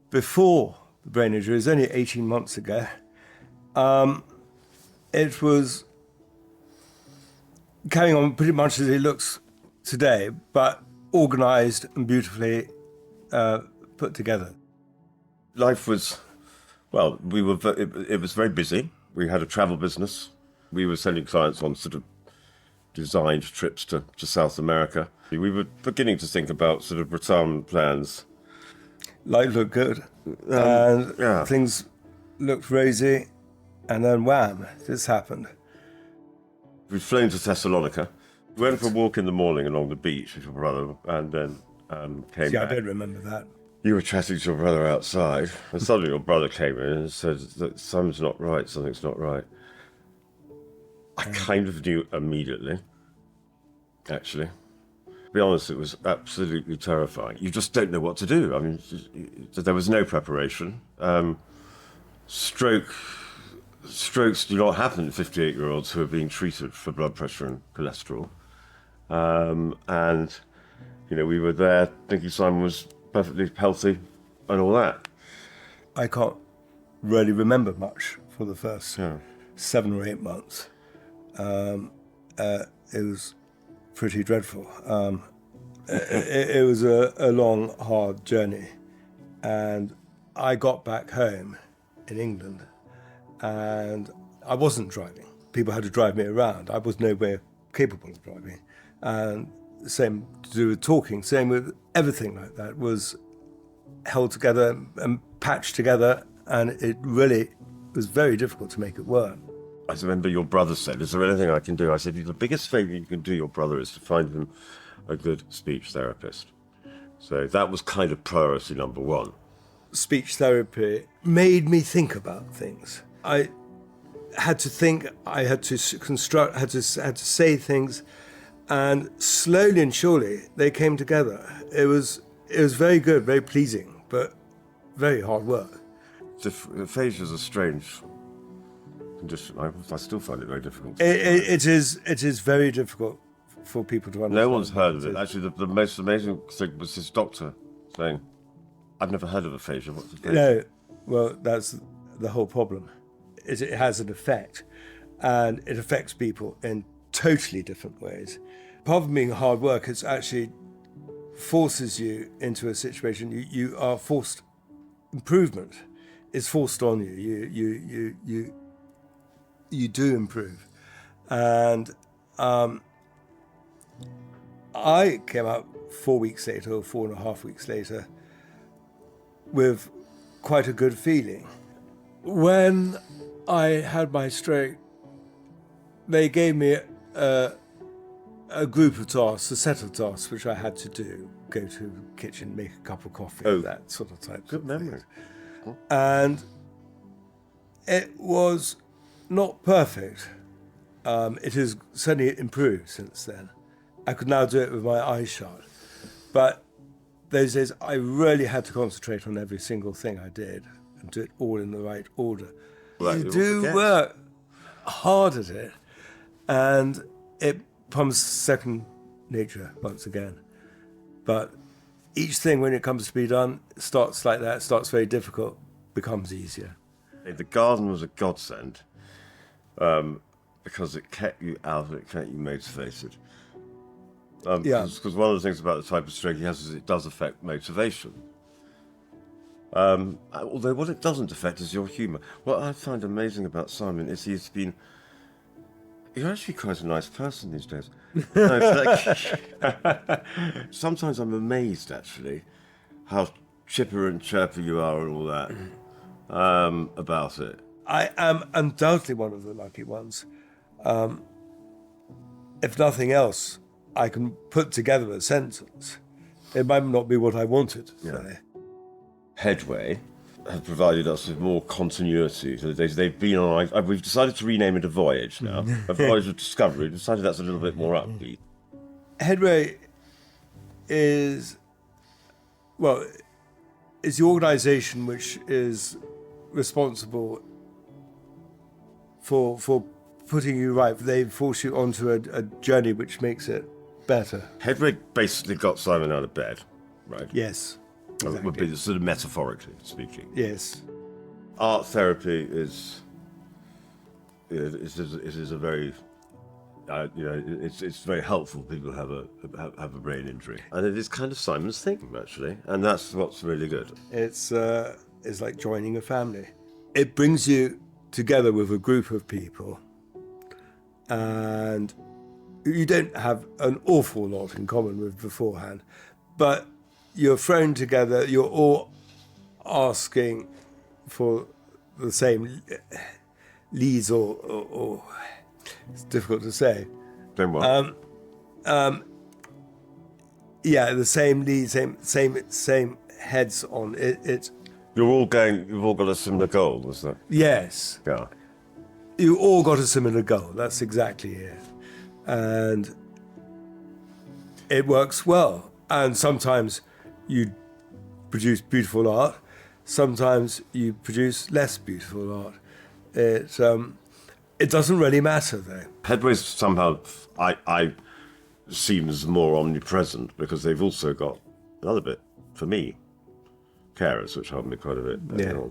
before the brain injury, it was only 18 months ago, it was carrying on pretty much as it looks today, but organised and beautifully put together. Life was, well, it was very busy. We had a travel business. We were sending clients on sort of designed trips to South America. We were beginning to think about sort of retirement plans. Life looked good, and things looked rosy, and then wham, this happened. We'd flown to Thessalonica. We went for a walk in the morning along the beach with your brother, and then came back. I don't remember that. You were chatting to your brother outside, and suddenly your brother came in and said that something's not right, something's not right. I kind of knew immediately, actually. To be honest, it was absolutely terrifying. You just don't know what to do. I mean, there was no preparation. Strokes do not happen in 58-year-olds who are being treated for blood pressure and cholesterol. And, you know, we were there thinking Simon was perfectly healthy and all that. I can't really remember much for the first 7 or 8 months. It was pretty dreadful. It was a long, hard journey. And I got back home in England and I wasn't driving. People had to drive me around. I was nowhere capable of driving. And the same to do with talking, same with everything like that, was held together and patched together, and it really was very difficult to make it work. I remember your brother said, "Is there anything I can do?" I said, "The biggest favour you can do your brother is to find him a good speech therapist." So that was kind of priority number one. Speech therapy made me think about things. I had to think, I had to construct, had to say things, and slowly and surely they came together. It was very good, very pleasing, but very hard work. Aphasia is a strange condition. I still find it very difficult. It is very difficult for people to understand. No one's heard of it. Actually, the most amazing thing was his doctor saying, "I've never heard of aphasia. What's aphasia?" No, well, that's the whole problem. It has an effect, and it affects people in totally different ways. Apart from being hard work, it actually forces you into a situation. You are forced. Improvement is forced on you. You do improve, and I came out 4 weeks later, or 4.5 weeks later, with quite a good feeling. When I had my stroke, they gave me a group of tasks, a set of tasks, which I had to do. Go to the kitchen, make a cup of coffee, that sort of type. Good memory. And it was not perfect. It has certainly improved since then. I could now do it with my eyes shut. But those days, I really had to concentrate on every single thing I did and do it all in the right order. You do work hard at it, and it becomes second nature once again. But each thing, when it comes to be done, starts like that, starts very difficult, becomes easier. The garden was a godsend because it kept you out, it kept you motivated. Because one of the things about the type of stroke he has is it does affect motivation. Although what it doesn't affect is your humour. What I find amazing about Simon is you're actually quite a nice person these days. Sometimes I'm amazed, actually, how chipper and chirpy you are and all that about it. I am undoubtedly one of the lucky ones. If nothing else, I can put together a sentence. It might not be what I wanted to say. Headway have provided us with more continuity. So they've been on. We've decided to rename it a voyage now. A voyage of discovery. We've decided that's a little bit more upbeat. Headway is the organisation which is responsible for putting you right. They force you onto a journey which makes it better. Headway basically got Simon out of bed, right? Yes. Would be sort of metaphorically speaking. Yes. Art therapy is, it is a very, it's very helpful. People have a brain injury, and it is kind of Simon's thing actually, and that's what's really good. It's like joining a family. It brings you together with a group of people, and you don't have an awful lot in common with beforehand, but you're thrown together. You're all asking for the same leads, or it's difficult to say. Then what? Yeah, the same leads, same heads on it. You've all got a similar goal, is that? Yes, Yeah. you all got a similar goal. That's exactly it, and it works well. And sometimes you produce beautiful art. Sometimes you produce less beautiful art. It doesn't really matter though. Headway somehow I seems more omnipresent because they've also got another bit for me, carers, which helped me quite a bit. Yeah.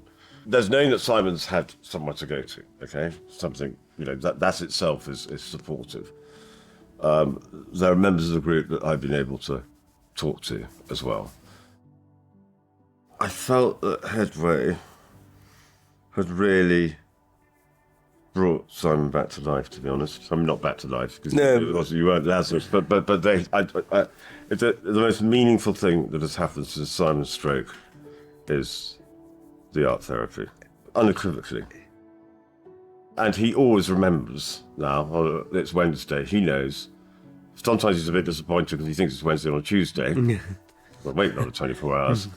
There's knowing that Simon's had somewhere to go to. Okay, something that itself is supportive. There are members of the group that I've been able to talk to as well. I felt that Headway had really brought Simon back to life, to be honest. I mean, not back to life, because you weren't Lazarus, but they, it's the most meaningful thing that has happened since Simon's stroke is the art therapy, unequivocally. And he always remembers now, it's Wednesday, he knows. Sometimes he's a bit disappointed because he thinks it's Wednesday on a Tuesday. Well, wait another 24 hours.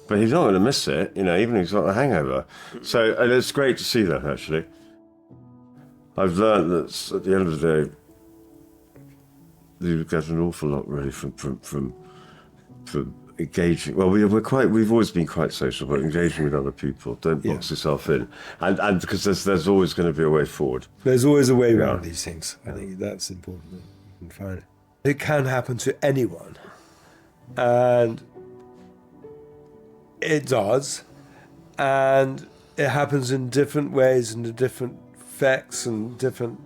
But he's not going to miss it, even if he's got a hangover. So, and it's great to see that, actually. I've learned that at the end of the day, you get an awful lot really from engaging. Well, we've always been quite social, but engaging with other people. Don't box yourself in, and because there's always going to be a way forward. There's always a way around these things. I think that's important that you can find. It can happen to anyone, and it does, and it happens in different ways and to different effects and different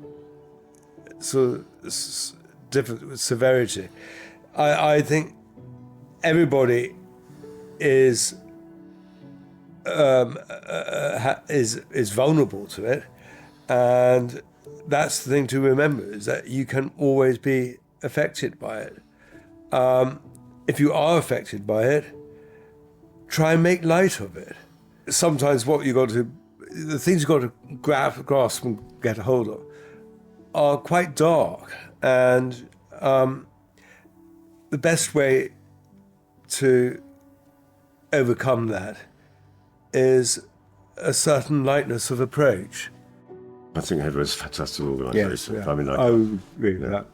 different severity. I think everybody is vulnerable to it, and that's the thing to remember, is that you can always be affected by it. If you are affected by it, try and make light of it. Sometimes the things you've got to grasp and get a hold of are quite dark, and the best way to overcome that is a certain lightness of approach. I think Headway's a fantastic organisation. Yes, yeah. I mean, I would agree with that.